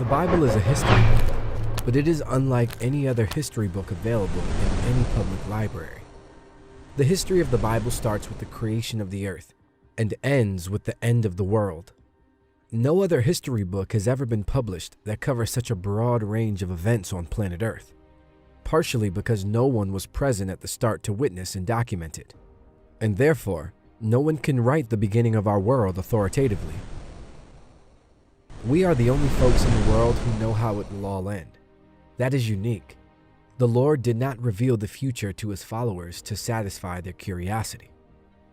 The Bible is a history book, but it is unlike any other history book available in any public library. The history of the Bible starts with the creation of the earth and ends with the end of the world. No other history book has ever been published that covers such a broad range of events on planet Earth, partially because no one was present at the start to witness and document it, and therefore, no one can write the beginning of our world authoritatively. We are the only folks in the world who know how it will all end. That is unique. The Lord did not reveal the future to his followers to satisfy their curiosity.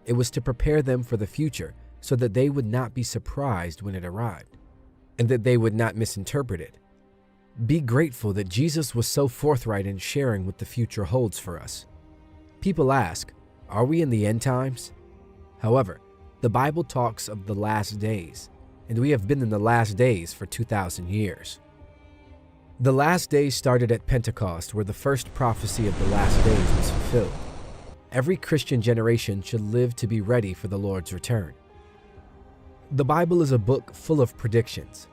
It was to prepare them for the future so that they would not be surprised when it arrived, and that they would not misinterpret it. Be grateful that Jesus was so forthright in sharing what the future holds for us. People ask, are we in the end times? However, the Bible talks of the last days, and we have been in the last days for 2,000 years. The last days started at Pentecost, where the first prophecy of the last days was fulfilled. Every Christian generation should live to be ready for the Lord's return. The Bible is a book full of predictions.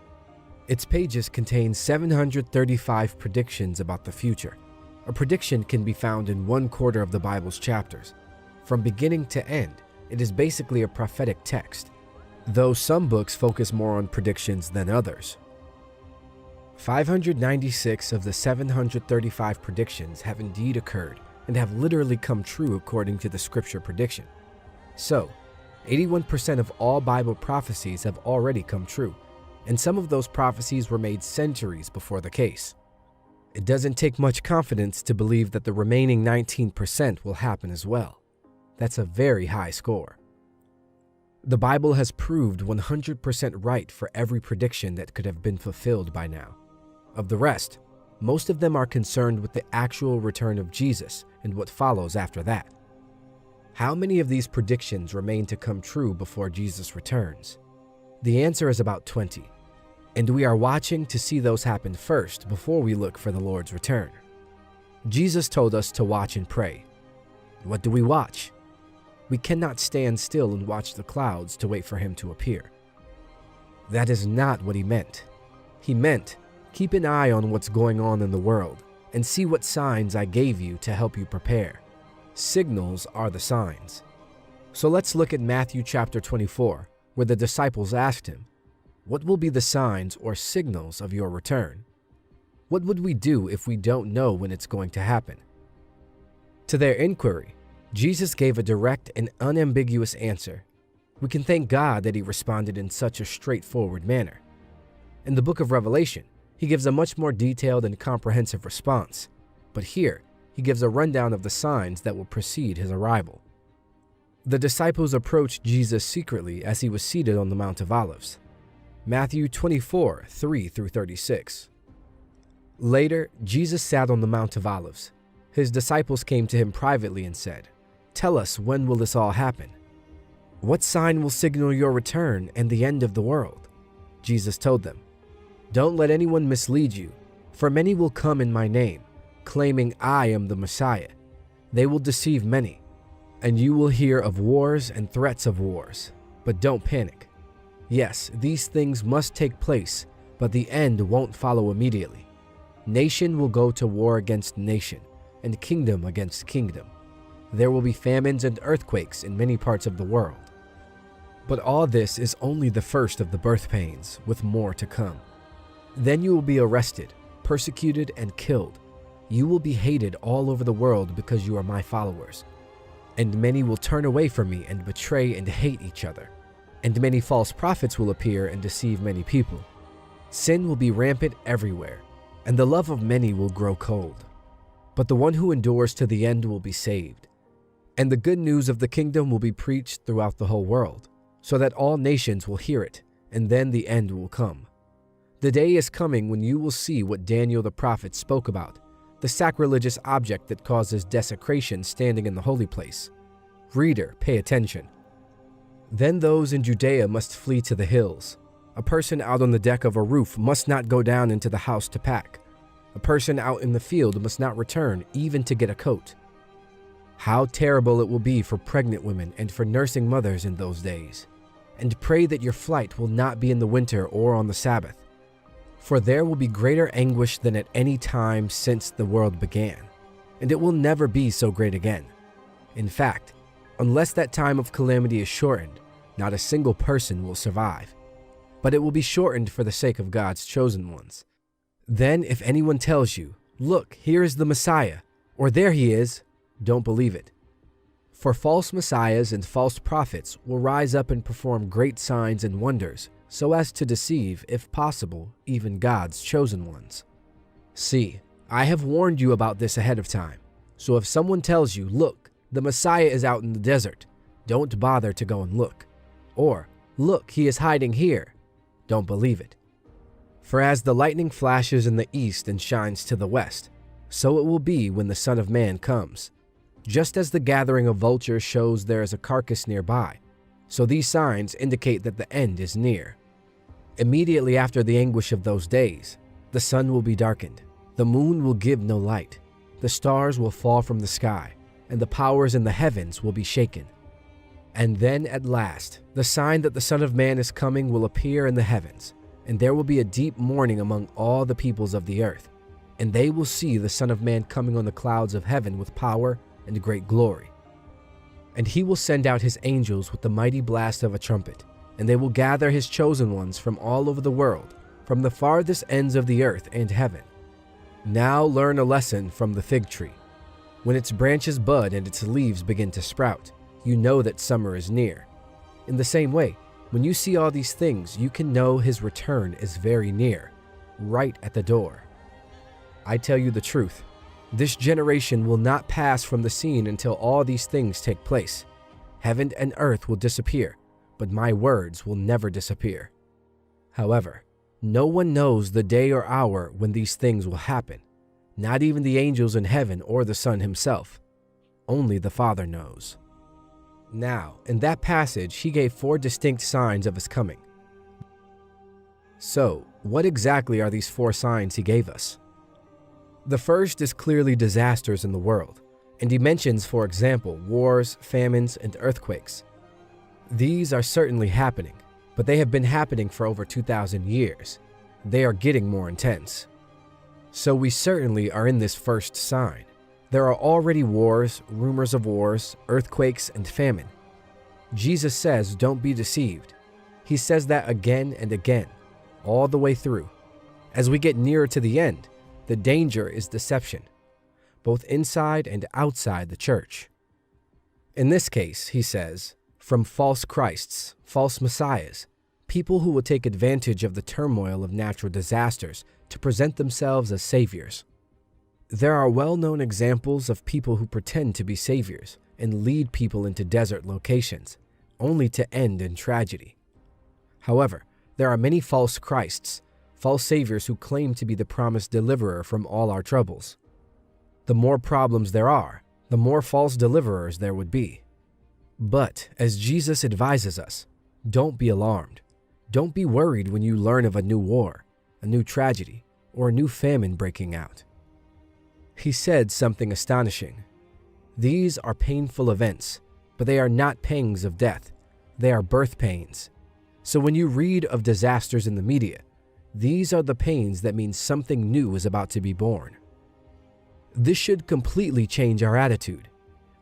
Its pages contain 735 predictions about the future. A prediction can be found in 1/4 of the Bible's chapters. From beginning to end, it is basically a prophetic text, though some books focus more on predictions than others. 596 of the 735 predictions have indeed occurred and have literally come true according to the scripture prediction. So, 81% of all Bible prophecies have already come true, and some of those prophecies were made centuries before the case. It doesn't take much confidence to believe that the remaining 19% will happen as well. That's a very high score. The Bible has proved 100% right for every prediction that could have been fulfilled by now. Of the rest, most of them are concerned with the actual return of Jesus and what follows after that. How many of these predictions remain to come true before Jesus returns? The answer is about 20, and we are watching to see those happen first before we look for the Lord's return. Jesus told us to watch and pray. What do we watch? We cannot stand still and watch the clouds to wait for him to appear. That is not what he meant. He meant, keep an eye on what's going on in the world and see what signs I gave you to help you prepare. Signals are the signs. So let's look at Matthew chapter 24, where the disciples asked him, what will be the signs or signals of your return? What would we do if we don't know when it's going to happen? To their inquiry, Jesus gave a direct and unambiguous answer. We can thank God that he responded in such a straightforward manner. In the book of Revelation, he gives a much more detailed and comprehensive response, but here, he gives a rundown of the signs that will precede his arrival. The disciples approached Jesus secretly as he was seated on the Mount of Olives. Matthew 24, 3-36. Later, Jesus sat on the Mount of Olives. His disciples came to him privately and said, tell us, when will this all happen? What sign will signal your return and the end of the world? Jesus told them, don't let anyone mislead you, for many will come in my name, claiming I am the Messiah. They will deceive many, and you will hear of wars and threats of wars, but don't panic. Yes, these things must take place, but the end won't follow immediately. Nation will go to war against nation, and kingdom against kingdom. There will be famines and earthquakes in many parts of the world. But all this is only the first of the birth pains, with more to come. Then you will be arrested, persecuted, and killed. You will be hated all over the world because you are my followers. And many will turn away from me and betray and hate each other. And many false prophets will appear and deceive many people. Sin will be rampant everywhere, and the love of many will grow cold. But the one who endures to the end will be saved. And the good news of the kingdom will be preached throughout the whole world, so that all nations will hear it, and then the end will come. The day is coming when you will see what Daniel the prophet spoke about, the sacrilegious object that causes desecration standing in the holy place. Reader, pay attention. Then those in Judea must flee to the hills. A person out on the deck of a roof must not go down into the house to pack. A person out in the field must not return even to get a coat. How terrible it will be for pregnant women and for nursing mothers in those days. And pray that your flight will not be in the winter or on the Sabbath. For there will be greater anguish than at any time since the world began, and it will never be so great again. In fact, unless that time of calamity is shortened, not a single person will survive. But it will be shortened for the sake of God's chosen ones. Then if anyone tells you, "Look, here is the Messiah," or "There he is," don't believe it. For false messiahs and false prophets will rise up and perform great signs and wonders, so as to deceive, if possible, even God's chosen ones. See, I have warned you about this ahead of time. So if someone tells you, "Look, the Messiah is out in the desert," don't bother to go and look. Or, "Look, he is hiding here," don't believe it. For as the lightning flashes in the east and shines to the west, so it will be when the Son of Man comes. Just as the gathering of vultures shows there is a carcass nearby, so these signs indicate that the end is near. Immediately after the anguish of those days, the sun will be darkened, the moon will give no light, the stars will fall from the sky, and the powers in the heavens will be shaken. And then at last, the sign that the Son of Man is coming will appear in the heavens, and there will be a deep mourning among all the peoples of the earth, and they will see the Son of Man coming on the clouds of heaven with power and great glory. And he will send out his angels with the mighty blast of a trumpet, and they will gather his chosen ones from all over the world, from the farthest ends of the earth and heaven. Now learn a lesson from the fig tree. When its branches bud and its leaves begin to sprout, you know that summer is near. In the same way, when you see all these things, you can know his return is very near, right at the door. I tell you the truth, this generation will not pass from the scene until all these things take place. Heaven and earth will disappear, but my words will never disappear. However, no one knows the day or hour when these things will happen, not even the angels in heaven or the Son himself. Only the Father knows. Now, in that passage, he gave 4 distinct signs of his coming. So, what exactly are these 4 signs he gave us? The first is clearly disasters in the world, and he mentions, for example, wars, famines, and earthquakes. These are certainly happening, but they have been happening for over 2,000 years. They are getting more intense. So we certainly are in this first sign. There are already wars, rumors of wars, earthquakes, and famine. Jesus says, don't be deceived. He says that again and again, all the way through. As we get nearer to the end, the danger is deception, both inside and outside the church. In this case, he says, from false Christs, false messiahs, people who will take advantage of the turmoil of natural disasters to present themselves as saviors. There are well-known examples of people who pretend to be saviors and lead people into desert locations, only to end in tragedy. However, there are many false Christs, false saviors who claim to be the promised deliverer from all our troubles. The more problems there are, the more false deliverers there would be. But, as Jesus advises us, don't be alarmed. Don't be worried when you learn of a new war, a new tragedy, or a new famine breaking out. He said something astonishing. These are painful events, but they are not pangs of death. They are birth pains. So when you read of disasters in the media, these are the pains that mean something new is about to be born. This should completely change our attitude.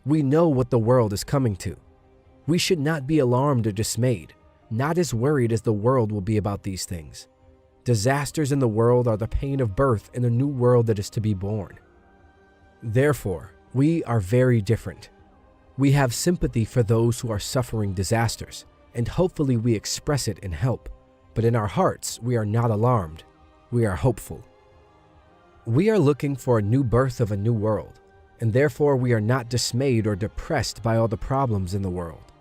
We know what the world is coming to. We should not be alarmed or dismayed, not as worried as the world will be about these things. Disasters in the world are the pain of birth in a new world that is to be born. Therefore, we are very different. We have sympathy for those who are suffering disasters, and hopefully we express it in help. But in our hearts, we are not alarmed. We are hopeful. We are looking for a new birth of a new world, and therefore we are not dismayed or depressed by all the problems in the world.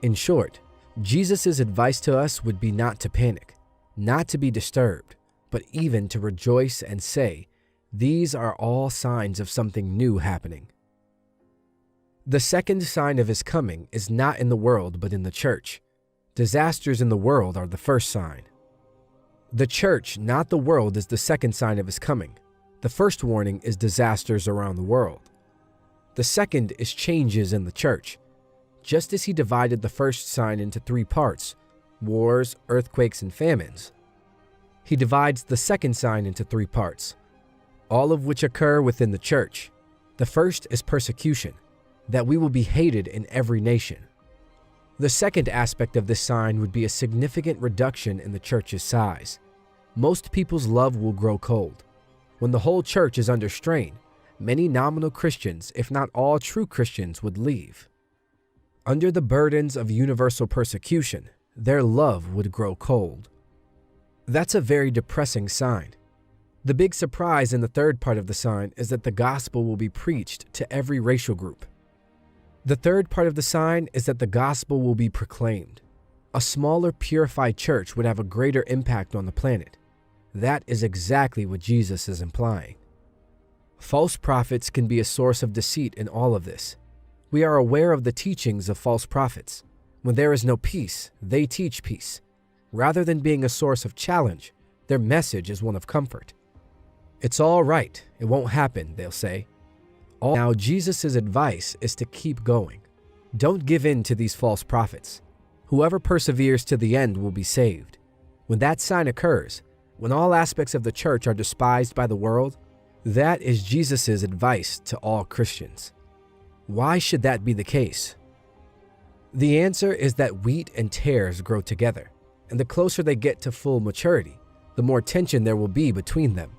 In short, Jesus' advice to us would be not to panic, not to be disturbed, but even to rejoice and say, these are all signs of something new happening. The second sign of his coming is not in the world but in the church. Disasters in the world are the first sign. The church, not the world, is the second sign of his coming. The first warning is disasters around the world. The second is changes in the church. Just as he divided the first sign into 3 parts, wars, earthquakes, and famines, He divides the second sign into 3 parts, all of which occur within the church. The first is persecution, that we will be hated in every nation. The second aspect of this sign would be a significant reduction in the church's size. Most people's love will grow cold. When the whole church is under strain, many nominal Christians, if not all true Christians, would leave. Under the burdens of universal persecution, their love would grow cold. That's a very depressing sign. The big surprise in the third part of the sign is that the gospel will be preached to every racial group. The third part of the sign is that the gospel will be proclaimed. A smaller, purified church would have a greater impact on the planet. That is exactly what Jesus is implying. False prophets can be a source of deceit in all of this. We are aware of the teachings of false prophets. When there is no peace, they teach peace. Rather than being a source of challenge, their message is one of comfort. It's all right, it won't happen, they'll say. Now, Jesus' advice is to keep going. Don't give in to these false prophets. Whoever perseveres to the end will be saved. When that sign occurs, when all aspects of the church are despised by the world, that is Jesus' advice to all Christians. Why should that be the case? The answer is that wheat and tares grow together, and the closer they get to full maturity, the more tension there will be between them.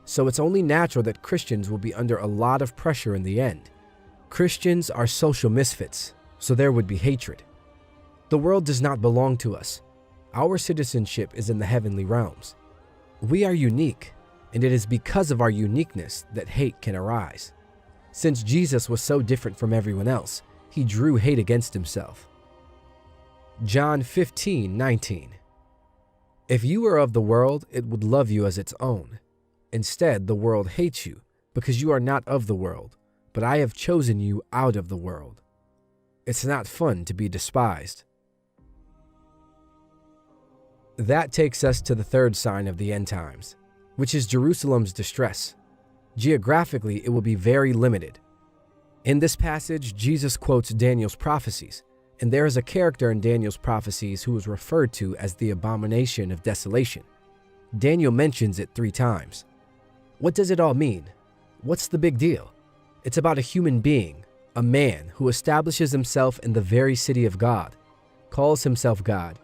So it's only natural that Christians will be under a lot of pressure in the end. Christians are social misfits, so there would be hatred. The world does not belong to us. Our citizenship is in the heavenly realms. We are unique, and it is because of our uniqueness that hate can arise. Since Jesus was so different from everyone else, he drew hate against himself. John 15:19. If you were of the world, it would love you as its own. Instead, the world hates you because you are not of the world, but I have chosen you out of the world. It's not fun to be despised. That takes us to the third sign of the end times, which is Jerusalem's distress. Geographically, it will be very limited. In this passage, Jesus quotes Daniel's prophecies, and there is a character in Daniel's prophecies who is referred to as the abomination of desolation. Daniel mentions it 3 times. What does it all mean? What's the big deal? It's about a human being, a man who establishes himself in the very city of God, calls himself God,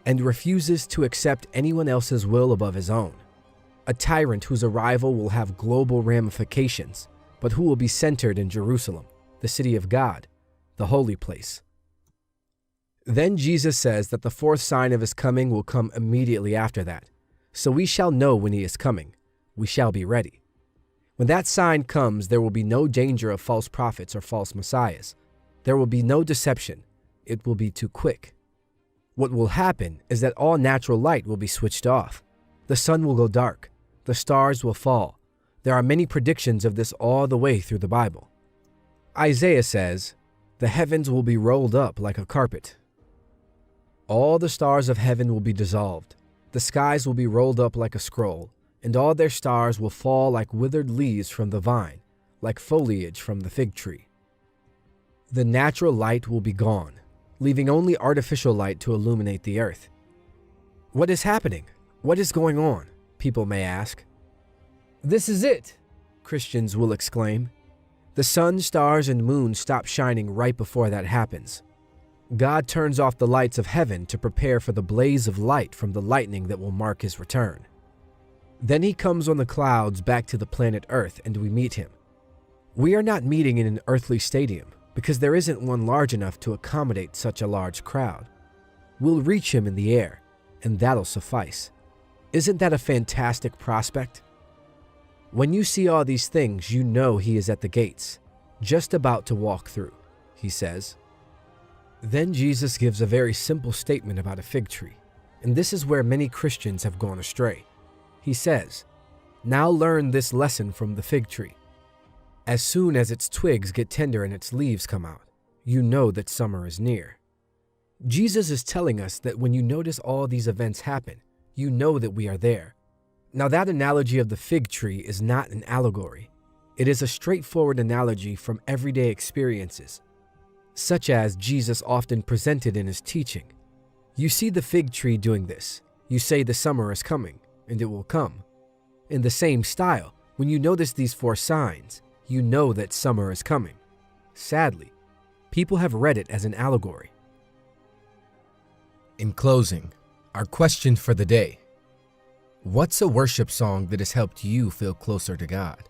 and refuses to accept anyone else's will above his own. A tyrant whose arrival will have global ramifications, but who will be centered in Jerusalem, the city of God, the holy place. Then Jesus says that the 4th sign of his coming will come immediately after that. So we shall know when he is coming. We shall be ready. When that sign comes, there will be no danger of false prophets or false messiahs. There will be no deception. It will be too quick. What will happen is that all natural light will be switched off. The sun will go dark. The stars will fall. There are many predictions of this all the way through the Bible. Isaiah says, "The heavens will be rolled up like a carpet. All the stars of heaven will be dissolved. The skies will be rolled up like a scroll, and all their stars will fall like withered leaves from the vine, like foliage from the fig tree." The natural light will be gone, leaving only artificial light to illuminate the earth. What is happening? What is going on? People may ask. This is it, Christians will exclaim. The sun, stars, and moon stop shining right before that happens. God turns off the lights of heaven to prepare for the blaze of light from the lightning that will mark his return. Then he comes on the clouds back to the planet Earth, and we meet him. We are not meeting in an earthly stadium because there isn't one large enough to accommodate such a large crowd. We'll reach him in the air, and that'll suffice. Isn't that a fantastic prospect? When you see all these things, you know he is at the gates, just about to walk through, he says. Then Jesus gives a very simple statement about a fig tree, and this is where many Christians have gone astray. He says, "Now learn this lesson from the fig tree. As soon as its twigs get tender and its leaves come out, you know that summer is near." Jesus is telling us that when you notice all these events happen, you know that we are there. Now that analogy of the fig tree is not an allegory. It is a straightforward analogy from everyday experiences, such as Jesus often presented in his teaching. You see the fig tree doing this. You say the summer is coming. and it will come. In the same style, when you notice these 4 signs, you know that summer is coming. Sadly, people have read it as an allegory. In closing, our question for the day: what's a worship song that has helped you feel closer to God?